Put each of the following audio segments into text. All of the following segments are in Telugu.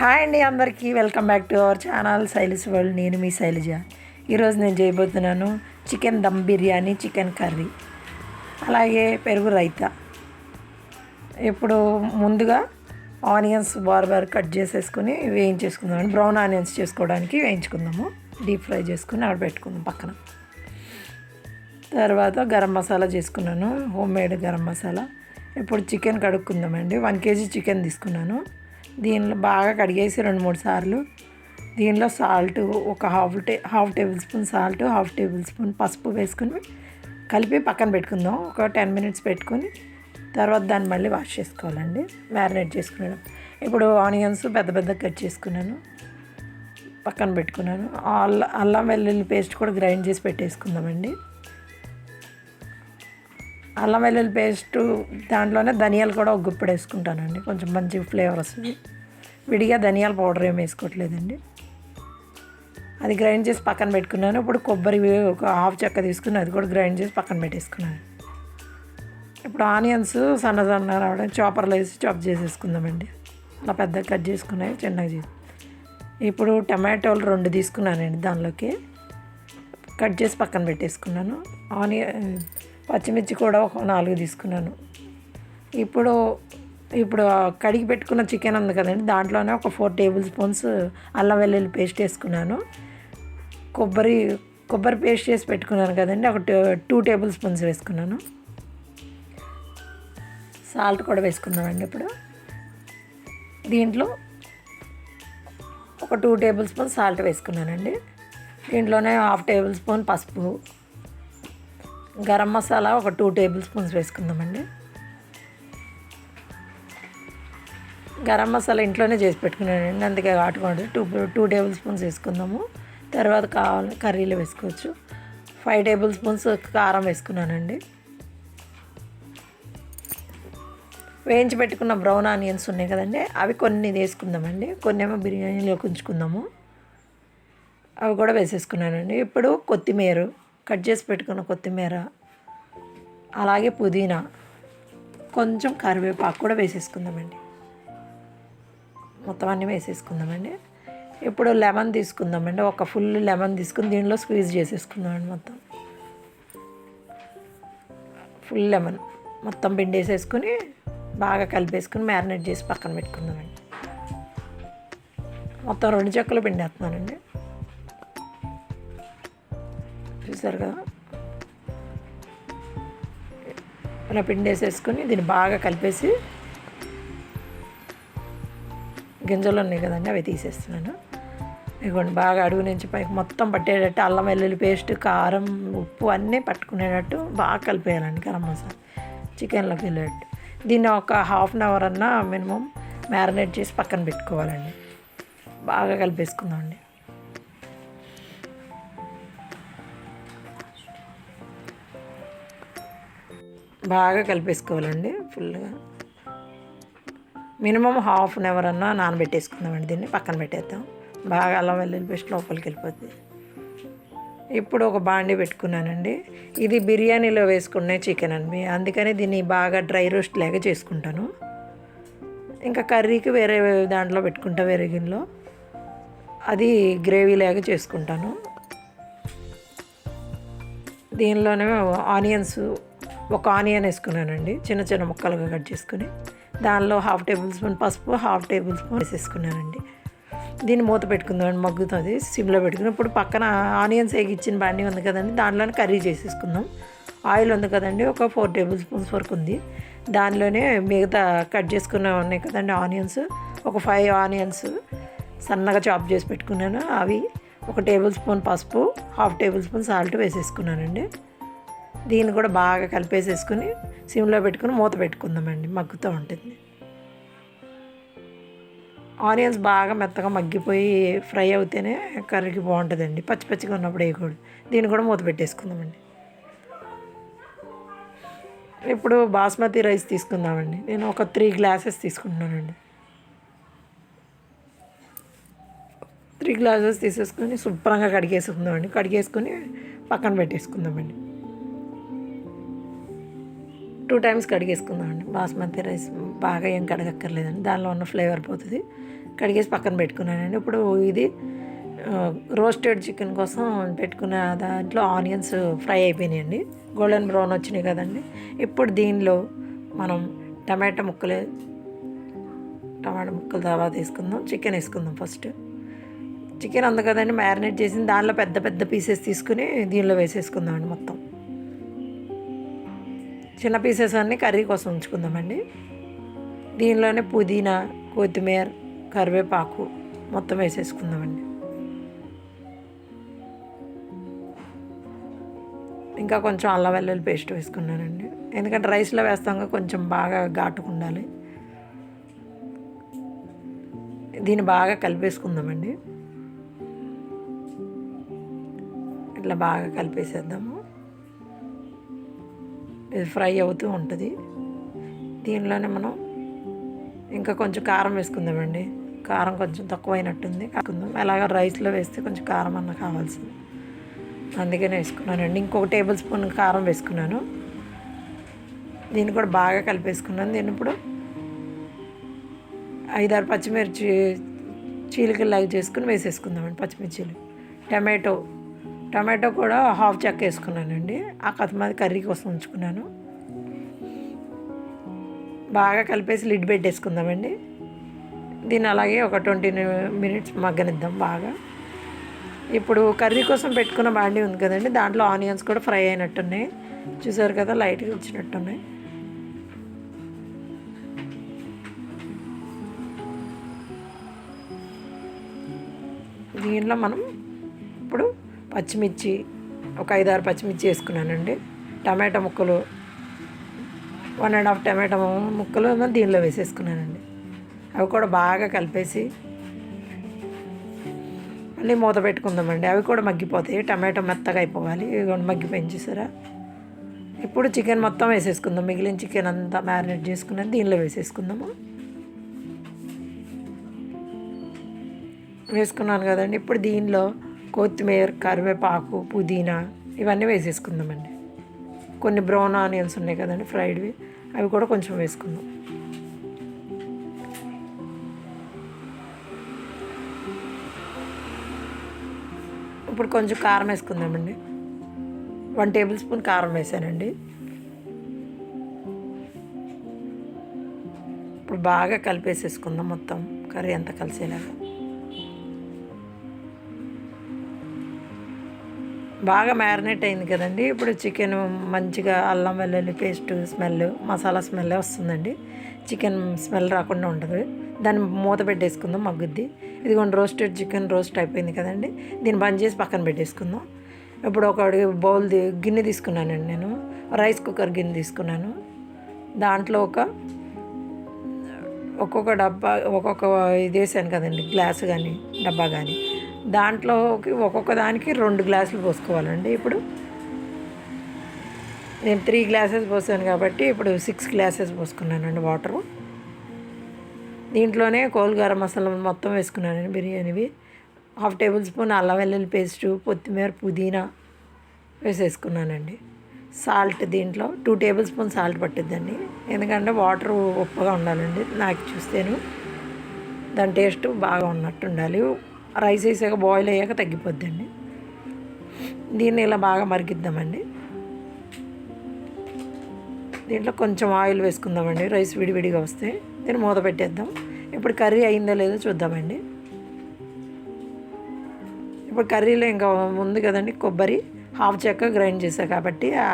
హాయ్ అండి, అందరికీ welcome back to our channel Shaili's world. నేను మీ శైలజ. ఈరోజు నేను చేయబోతున్నాను chicken dum biryani, chicken curry, అలాగే పెరుగు రైతా. ఇప్పుడు ముందుగా ఆనియన్స్ బార్ కట్ చేసేసుకుని వేయించేసుకుందాం. బ్రౌన్ ఆనియన్స్ చేసుకోవడానికి వేయించుకుందాము. డీప్ ఫ్రై చేసుకుని ఆడ పెట్టుకుందాం పక్కన. తర్వాత గరం మసాలా చేసుకున్నాను, హోమ్ మేడ్ గరం మసాలా. ఇప్పుడు చికెన్ కడుక్కుందామండి. 1 kg చికెన్ తీసుకున్నాను. దీనిలో బాగా కడిగేసి 2-3 సార్లు దీనిలో సాల్ట్ ఒక half table spoon salt, half table spoon పసుపు వేసుకుని కలిపి పక్కన పెట్టుకుందాం. ఒక 10 minutes పెట్టుకొని తర్వాత దాన్ని మళ్ళీ వాష్ చేసుకోవాలండి, మ్యారినేట్ చేసుకున్నాను. ఇప్పుడు ఆనియన్స్ పెద్ద కట్ చేసుకున్నాను, పక్కన పెట్టుకున్నాను. అల్లం వెల్లుల్లి పేస్ట్ కూడా గ్రైండ్ చేసి పెట్టేసుకుందామండి. అల్లం వెల్లుల్లి పేస్టు దాంట్లోనే ధనియాలు కూడా ఒక గుప్పెడు వేసుకుంటానండి, కొంచెం మంచి ఫ్లేవర్ వస్తుంది. విడిగా ధనియాల పౌడర్ ఏమి వేసుకోవట్లేదండి. అది గ్రైండ్ చేసి పక్కన పెట్టుకున్నాను. ఇప్పుడు కొబ్బరి ఒక హాఫ్ చెక్క తీసుకుని అది కూడా గ్రైండ్ చేసి పక్కన పెట్టేసుకున్నాను. ఇప్పుడు ఆనియన్స్ సన్న రావడం చాపర్లో వేసి చాప్ చేసేసుకుందామండి. అలా పెద్దగా కట్ చేసుకున్నాయి, చిన్నగా చేసి. ఇప్పుడు టమాటోలు 2 తీసుకున్నానండి, దానిలోకి కట్ చేసి పక్కన పెట్టేసుకున్నాను. పచ్చిమిర్చి కూడా ఒక 4 తీసుకున్నాను. ఇప్పుడు కడిగి పెట్టుకున్న చికెన్ ఉంది కదండి, దాంట్లోనే ఒక 4 tablespoons స్పూన్స్ అల్లం వెల్లుల్లి పేస్ట్ వేసుకున్నాను. కొబ్బరి పేస్ట్ చేసి పెట్టుకున్నాను కదండి, ఒక 2 tablespoons వేసుకున్నాను. సాల్ట్ కూడా వేసుకుందామండి. ఇప్పుడు దీంట్లో ఒక 2 tablespoons సాల్ట్ వేసుకున్నానండి. దీంట్లోనే హాఫ్ టేబుల్ స్పూన్ పసుపు, గరం మసాలా ఒక 2 tablespoons వేసుకుందామండి. గరం మసాలా ఇంట్లోనే చేసి పెట్టుకున్నానండి, అందుకే కాటుకోండి. 2 tablespoons వేసుకుందాము. తర్వాత కావాలి కర్రీలో వేసుకోవచ్చు. 5 tablespoons కారం వేసుకున్నానండి. వేయించి పెట్టుకున్న బ్రౌన్ ఆనియన్స్ ఉన్నాయి కదండి, అవి కొన్ని వేసుకుందామండి. కొన్ని ఏమో బిర్యానీలోకి ఉంచుకుందాము, అవి కూడా వేసేసుకున్నానండి. ఇప్పుడు కొత్తిమీర, కట్ చేసి పెట్టుకున్న కొత్తిమీర, అలాగే పుదీనా, కొంచెం కరివేపాకు కూడా వేసేసుకుందామండి. మొత్తం అన్నీ వేసేసుకుందామండి. ఇప్పుడు లెమన్ తీసుకుందామండి. ఒక ఫుల్ లెమన్ తీసుకుని దీనిలో స్క్వీజ్ చేసేసుకుందామండి. మొత్తం ఫుల్ లెమన్ మొత్తం పిండేసేసుకుని బాగా కలిపేసుకుని మ్యారినేట్ చేసి పక్కన పెట్టుకుందామండి. మొత్తం 2 చెక్కలు పిండేస్తున్నానండి, చూసారు కదా. ఇలా పిండేసేసుకుని దీన్ని బాగా కలిపేసి గింజలు ఉన్నాయి కదండి, అవి తీసేస్తున్నాను. ఇదిగోండి, బాగా అడుగు నుంచి పైకి మొత్తం పట్టేటట్టు అల్లం వెల్లుల్లి పేస్ట్, కారం, ఉప్పు అన్నీ పట్టుకునేటట్టు బాగా కలిపేయాలండి. గరం మసాలా చికెన్లోకి వెళ్ళేటట్టు. దీన్ని ఒక 1/2 hour అన్నా మినిమం మ్యారినేట్ చేసి పక్కన పెట్టుకోవాలండి. బాగా కలిపేసుకుందామండి. బాగా కలిపేసుకోవాలండి ఫుల్గా. మినిమం 1/2 hour అన్నా నానబెట్టేసుకుందామండి. దీన్ని పక్కన పెట్టేద్దాం. బాగా అల్లం వెల్లుల్లి పేస్ట్ లోపలికి వెళ్ళిపోతుంది. ఇప్పుడు ఒక బాండీ పెట్టుకున్నానండి. ఇది బిర్యానీలో వేసుకునే చికెన్ అండి, అందుకని దీన్ని బాగా డ్రై రోస్ట్ లాగా చేసుకుంటాను. ఇంకా కర్రీకి వేరే దాంట్లో పెట్టుకుంటా, వేరే గిన్నెలో అది గ్రేవీ లాగా చేసుకుంటాను. దీనిలోనే ఆనియన్స్, ఒక ఆనియన్ వేసుకున్నానండి, చిన్న ముక్కలుగా కట్ చేసుకుని. దానిలో 1/2 tablespoon పసుపు, 1/2 tablespoon వేసేసుకున్నానండి. దీన్ని మూత పెట్టుకుందామండి, మగ్గుతుంది. సిమ్లో పెట్టుకుని ఇప్పుడు పక్కన ఆనియన్స్ వేగిచ్చిన బండి ఉంది కదండి, దాంట్లోనే కర్రీ చేసేసుకుందాం. ఆయిల్ ఉంది కదండి, ఒక 4 tablespoons వరకు ఉంది. దానిలోనే మిగతా కట్ చేసుకున్న ఉన్నాయి కదండి ఆనియన్స్, ఒక 5 ఆనియన్స్ సన్నగా చాప్ చేసి పెట్టుకున్నాను. అవి ఒక 1 tablespoon పసుపు, 1/2 tablespoon సాల్ట్ వేసేసుకున్నానండి. దీన్ని కూడా బాగా కలిపేసేసుకుని సిమ్లో పెట్టుకుని మూత పెట్టుకుందామండి, మగ్గుతూ ఉంటుంది. ఆనియన్స్ బాగా మెత్తగా మగ్గిపోయి ఫ్రై అవుతేనే కర్రీకి బాగుంటుందండి, పచ్చిగా ఉన్నప్పుడు వేయకూడదు. దీన్ని కూడా మూత పెట్టేసుకుందామండి. ఇప్పుడు బాస్మతి రైస్ తీసుకుందామండి. నేను ఒక 3 glasses తీసుకుంటున్నానండి. 3 glasses తీసేసుకొని శుభ్రంగా కడిగేసుకుందామండి. కడిగేసుకొని పక్కన పెట్టేసుకుందామండి. 2 times కడిగేసుకుందామండి. బాస్మతి రైస్ బాగా ఏం కడగక్కర్లేదండి, దానిలో ఉన్న ఫ్లేవర్ పోతుంది. కడిగేసి పక్కన పెట్టుకున్నానండి. ఇప్పుడు ఇది రోస్టెడ్ చికెన్ కోసం పెట్టుకున్న దాంట్లో ఆనియన్స్ ఫ్రై అయిపోయినాయండి, గోల్డెన్ బ్రౌన్ వచ్చినాయి కదండి. ఇప్పుడు దీనిలో మనం టమాటా ముక్కలు తర్వాత వేసుకుందాం. చికెన్ వేసుకుందాం. ఫస్ట్ చికెన్ ఉంది కదండి మ్యారినేట్ చేసింది, దానిలో పెద్ద పెద్ద పీసెస్ తీసుకుని దీనిలో వేసేసుకుందామండి. మొత్తం చిన్న పీసెస్ అన్నీ కర్రీ కోసం ఉంచుకుందామండి. దీనిలోనే పుదీనా, కొత్తిమీర, కరివేపాకు మొత్తం వేసేసుకుందామండి. ఇంకా కొంచెం అల్లం వెల్లుల్లి పేస్ట్ వేసుకున్నానండి, ఎందుకంటే రైస్లో వేస్తాం కొంచెం బాగా ఘాటుగా ఉండాలి. దీన్ని బాగా కలిపేసుకుందామండి. ఇట్లా బాగా కలిపేసేద్దాము. ఇది ఫ్రై అవుతూ ఉంటుంది. దీనిలోనే మనం ఇంకా కొంచెం కారం వేసుకుందామండి. కారం కొంచెం తక్కువైనట్టుంది, కాకుందాం. అలాగా రైస్లో వేస్తే కొంచెం కారం అన్న కావాల్సింది, అందుకనే వేసుకున్నానండి. ఇంకొక టేబుల్ స్పూన్ కారం వేసుకున్నాను. దీన్ని కూడా బాగా కలిపేసుకున్నాను. దీన్ని ఇప్పుడు 5-6 పచ్చిమిర్చి చీలికల్లాగా చేసుకుని వేసేసుకుందామండి. పచ్చిమిర్చీలు, టమాటో కూడా హాఫ్ చెక్క వేసుకున్నానండి. ఆ కొత్తిమీర కర్రీ కోసం ఉంచుకున్నాను. బాగా కలిపేసి లిడ్ పెట్టేసుకుందామండి. దీన్ని అలాగే ఒక 20 మినిట్స్ మగ్గనిద్దాం బాగా. ఇప్పుడు కర్రీ కోసం పెట్టుకున్న బాండీ ఉంది కదండి, దాంట్లో ఆనియన్స్ కూడా ఫ్రై అయినట్టున్నాయి, చూసారు కదా, లైట్గా వచ్చినట్టున్నాయి. దీనిలో మనం ఇప్పుడు పచ్చిమిర్చి ఒక 5-6 పచ్చిమిర్చి వేసుకున్నానండి. టమాటా ముక్కలు 1.5 టమాటా ముక్కలు దీనిలో వేసేసుకున్నానండి. అవి కూడా బాగా కలిపేసి మళ్ళీ మూత పెట్టుకుందామండి. అవి కూడా మగ్గిపోతాయి, టమాటో మెత్తగా అయిపోవాలి. ఇవి మగ్గిపోయింది చూసారా. ఇప్పుడు చికెన్ మొత్తం వేసేసుకుందాం. మిగిలిన చికెన్ అంతా మ్యారినేట్ చేసుకున్నది దీనిలో వేసేసుకుందాము. వేసుకున్నాను కదండి. ఇప్పుడు దీనిలో కొత్తిమీర, కరివేపాకు, పుదీనా ఇవన్నీ వేసేసుకుందామండి. కొన్ని బ్రౌన్ ఆనియన్స్ ఉన్నాయి కదండి ఫ్రైడ్వి, అవి కూడా కొంచెం వేసుకుందాం. ఇప్పుడు కొంచెం కారం వేసుకుందామండి. 1 టేబుల్ స్పూన్ కారం వేసానండి. ఇప్పుడు బాగా కలిపేసేసుకుందాం మొత్తం కర్రీ అంతా కలిసేలాగా. బాగా మ్యారినేట్ అయింది కదండి. ఇప్పుడు చికెన్ మంచిగా అల్లం వెల్లుల్లి పేస్ట్ స్మెల్, మసాలా స్మెల్ వస్తుందండి. చికెన్ స్మెల్ రాకుండా ఉండదు. దాన్ని మూత పెట్టేసుకుందాం, మగ్గుద్ది. ఇదిగోండి రోస్టెడ్ చికెన్ రోస్ట్ అయిపోయింది కదండి. దీన్ని బంద్ చేసి పక్కన పెట్టేసుకుందాం. ఇప్పుడు ఒక గిన్నె తీసుకున్నానండి, నేను రైస్ కుక్కర్ గిన్నె తీసుకున్నాను. దాంట్లో ఒక్కొక్క డబ్బా ఒక్కొక్క ఇది వేసాను కదండి, గ్లాసు కానీ డబ్బా కానీ, దాంట్లోకి ఒక్కొక్క దానికి 2 గ్లాసులు పోసుకోవాలండి. ఇప్పుడు నేను 3 గ్లాసెస్ పోసాను కాబట్టి ఇప్పుడు 6 గ్లాసెస్ పోసుకున్నానండి వాటరు. దీంట్లోనే కోల్ గరం మసాలా మొత్తం వేసుకున్నానండి బిర్యానీవి. 1/2 టేబుల్ స్పూన్ అల్లం వెల్లుల్లి పేస్టు, కొత్తిమీర, పుదీనా వేసేసుకున్నానండి. సాల్ట్ దీంట్లో 2 టేబుల్ స్పూన్ సాల్ట్ పట్టిద్దండి, ఎందుకంటే వాటర్ ఉప్పగా ఉండాలండి. నాకు చూస్తేను దాని టేస్ట్ బాగా ఉన్నట్టు ఉండాలి. రైస్ వేసాక బాయిల్ అయ్యాక తగ్గిపోద్దండి. దీన్ని ఇలా బాగా మరిగిద్దామండి. దీంట్లో కొంచెం ఆయిల్ వేసుకుందామండి, రైస్ విడివిడిగా వస్తే. దీన్ని మూత పెట్టేద్దాం. ఇప్పుడు కర్రీ అయిందో లేదో చూద్దామండి. ఇప్పుడు కర్రీలో ఇంకా ఉంది కదండి కొబ్బరి, హాఫ్ చెక్క గ్రైండ్ చేసా కాబట్టి ఆ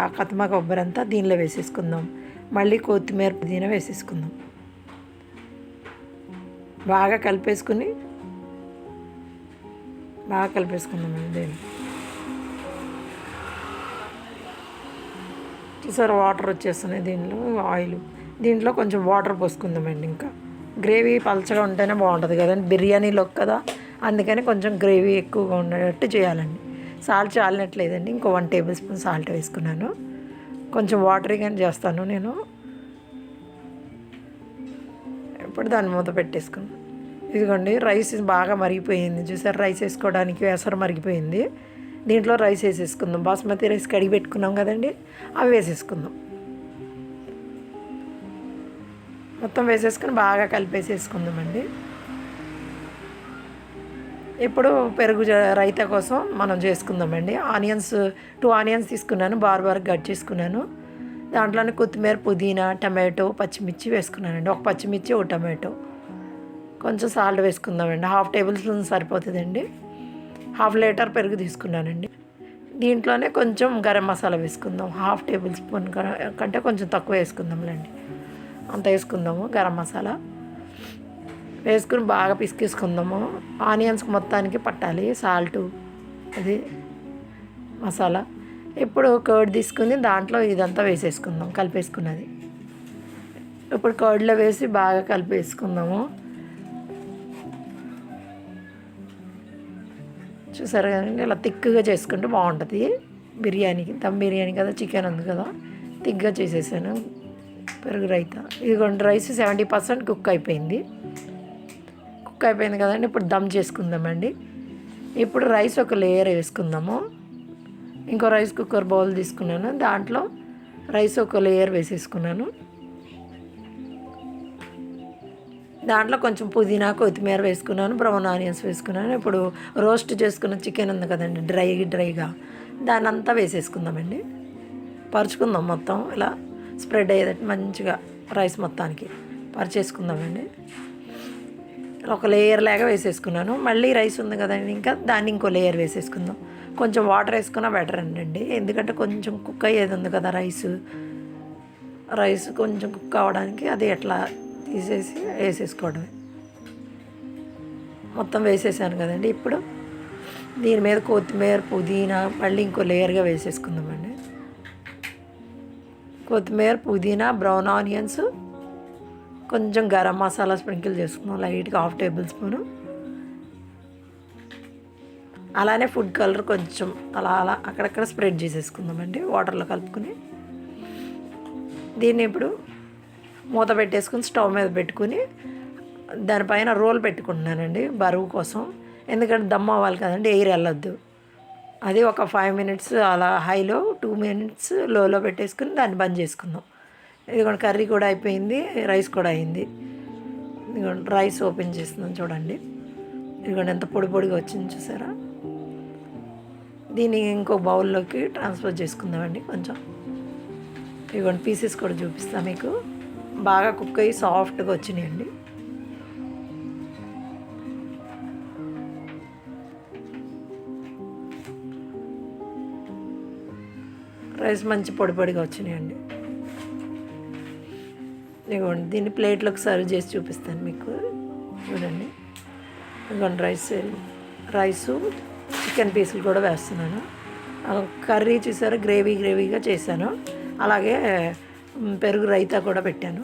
కొబ్బరి అంతా దీనిలో వేసేసుకుందాం. మళ్ళీ కొత్తిమీర, పుదీనా వేసేసుకుందాం. బాగా కలిపేసుకుందామండి దీన్ని. చూసారు వాటర్ వచ్చేస్తున్నాయి దీనిలో, ఆయిల్. దీంట్లో కొంచెం వాటర్ పోసుకుందామండి. ఇంకా గ్రేవీ పలచగా ఉంటేనే బాగుంటుంది కదండి బిర్యానీలో కదా, అందుకని కొంచెం గ్రేవీ ఎక్కువగా ఉండేటట్టు చేయాలండి. సాల్ట్ చాలినట్లేదండి, ఇంకో 1 టేబుల్ స్పూన్ సాల్ట్ వేసుకున్నాను. కొంచెం వాటరీగానే చేస్తాను నేను. ఇప్పుడు దాన్ని మూత పెట్టేసుకున్నాను. ఇదిగోండి రైస్ బాగా మరిగిపోయింది చూసారు, రైస్ వేసుకోవడానికి ఎసరు మరిగిపోయింది. దీంట్లో రైస్ వేసేసుకుందాం. బాస్మతి రైస్ కడిగి పెట్టుకున్నాం కదండి, అవి వేసేసుకుందాం. మొత్తం వేసేసుకొని బాగా కలిపేసేసుకుందామండి. ఇప్పుడు పెరుగు రైతా కోసం మనం చేసుకుందామండి. ఆనియన్స్ 2 ఆనియన్స్ తీసుకున్నాను, బార్ కట్ చేసుకున్నాను. దాంట్లోనే కొత్తిమీర, పుదీనా, టమాటో, పచ్చిమిర్చి వేసుకున్నానండి. ఒక పచ్చిమిర్చి, ఒక టమాటో, కొంచెం సాల్ట్ వేసుకుందామండి. 1/2 టేబుల్ స్పూన్ సరిపోతుందండి. 1/2 లీటర్ పెరుగు తీసుకున్నానండి. దీంట్లోనే కొంచెం గరం మసాలా వేసుకుందాం. 1/2 టేబుల్ స్పూన్ కంటే కొంచెం తక్కువ వేసుకుందాంలేండి. అంత వేసుకుందాము గరం మసాలా వేసుకుని బాగా పిసికేసుకుందాము. ఆనియన్స్ మొత్తానికి పట్టాలి సాల్టు, అది మసాలా. ఇప్పుడు కర్డ్ తీసుకుని దాంట్లో ఇదంతా వేసేసుకుందాం, కలిపేసుకున్నది. ఇప్పుడు కర్డ్లో వేసి బాగా కలిపేసుకుందాము. చూసారు కదండి, ఇలా థిక్గా చేసుకుంటే బాగుంటుంది బిర్యానీకి. దమ్ బిర్యానీ కదా, చికెన్ ఉంది కదా, థిక్గా చేసేసాను పెరుగు రైతా. ఇదిగోండి రైస్ 70% కుక్ అయిపోయింది కదండి. ఇప్పుడు దమ్ చేసుకుందామండి. ఇప్పుడు రైస్ ఒక లేయర్ వేసుకుందాము. ఇంకో రైస్ కుక్కర్ బౌల్ తీసుకున్నాను, దాంట్లో రైస్ ఒక లేయర్ వేసేసుకున్నాను. దాంట్లో కొంచెం పుదీనా, కొత్తిమీర వేసుకున్నాను, బ్రౌన్ ఆనియన్స్ వేసుకున్నాను. ఇప్పుడు రోస్ట్ చేసుకున్న చికెన్ ఉంది కదండి, డ్రైగా దాన్ని అంతా వేసేసుకుందామండి. పరుచుకుందాం మొత్తం, ఇలా స్ప్రెడ్ అయ్యేటట్టు మంచిగా రైస్ మొత్తానికి పరిచేసుకుందామండి. ఒక లేయర్ లాగా వేసేసుకున్నాను. మళ్ళీ రైస్ ఉంది కదండి, ఇంకా దాన్ని ఇంకో లేయర్ వేసేసుకుందాం. కొంచెం వాటర్ వేసుకున్నా బెటర్ అండి, ఎందుకంటే కొంచెం కుక్ అయ్యేది ఉంది కదా రైస్ కొంచెం కుక్ అవ్వడానికి అది ఎట్లా తీసేసి వేసేసుకోవడమే. మొత్తం వేసేసాను కదండి. ఇప్పుడు దీని మీద కొత్తిమీర, పుదీనా మళ్ళీ ఇంకో లేయర్గా వేసేసుకుందామండి. కొత్తిమీర, పుదీనా, బ్రౌన్ ఆనియన్స్, కొంచెం గరం మసాలా స్ప్రింకిల్ చేసుకుందాం లైట్గా 1/2 టేబుల్ స్పూను. అలానే ఫుడ్ కలర్ కొంచెం అలా అక్కడక్కడ స్ప్రెడ్ చేసేసుకుందామండి వాటర్లో కలుపుకొని. దీన్ని ఇప్పుడు మూత పెట్టేసుకుని స్టవ్ మీద పెట్టుకుని దానిపైన రోల్ పెట్టుకుంటున్నానండి బరువు కోసం, ఎందుకంటే దమ్ అవ్వాలి కదండి, ఎయిర్ వెళ్ళొద్దు. అది ఒక 5 మినిట్స్ అలా హైలో, 2 మినిట్స్ లోలో పెట్టేసుకుని దాన్ని బంద్ చేసుకుందాం. ఇదిగోండి కర్రీ కూడా అయిపోయింది, రైస్ కూడా అయింది. ఇదిగోండి రైస్ ఓపెన్ చేస్తున్నాం చూడండి. ఇదిగోండి ఎంత పొడిగా వచ్చింది చూసారా. దీన్ని ఇంకో బౌల్లోకి ట్రాన్స్ఫర్ చేసుకుందామండి. కొంచెం ఇదిగోండి పీసెస్ కూడా చూపిస్తాను మీకు, బాగా కుక్ అయ్యి సాఫ్ట్గా వచ్చినాయండి. రైస్ మంచి పొడిగా వచ్చినాయండి. ఇదిగోండి దీన్ని ప్లేట్లోకి సర్వ్ చేసి చూపిస్తాను మీకు, చూడండి. ఇదిగోండి రైసు చికెన్ పీసులు కూడా వేస్తున్నాను. కర్రీ చూసారా, గ్రేవీగా చేశాను. అలాగే పెరుగు రైతా కూడా పెట్టాను.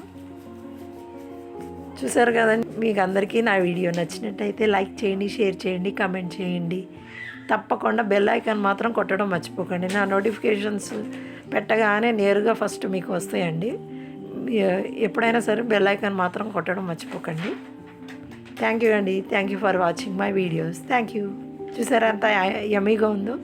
చూసారు కదండి. మీకు అందరికీ నా వీడియో నచ్చినట్టయితే లైక్ చేయండి, షేర్ చేయండి, కామెంట్ చేయండి. తప్పకుండా బెల్ ఐకాన్ మాత్రం కొట్టడం మర్చిపోకండి. నా నోటిఫికేషన్స్ పెట్టగానే నేరుగా ఫస్ట్ మీకు వస్తాయండి. ఎప్పుడైనా సరే బెల్ ఐకాన్ మాత్రం కొట్టడం మర్చిపోకండి. థ్యాంక్ యూ అండి. Thank you for watching my videos. Thank you. చూసారా ఎంత యమ్మీగా ఉందో.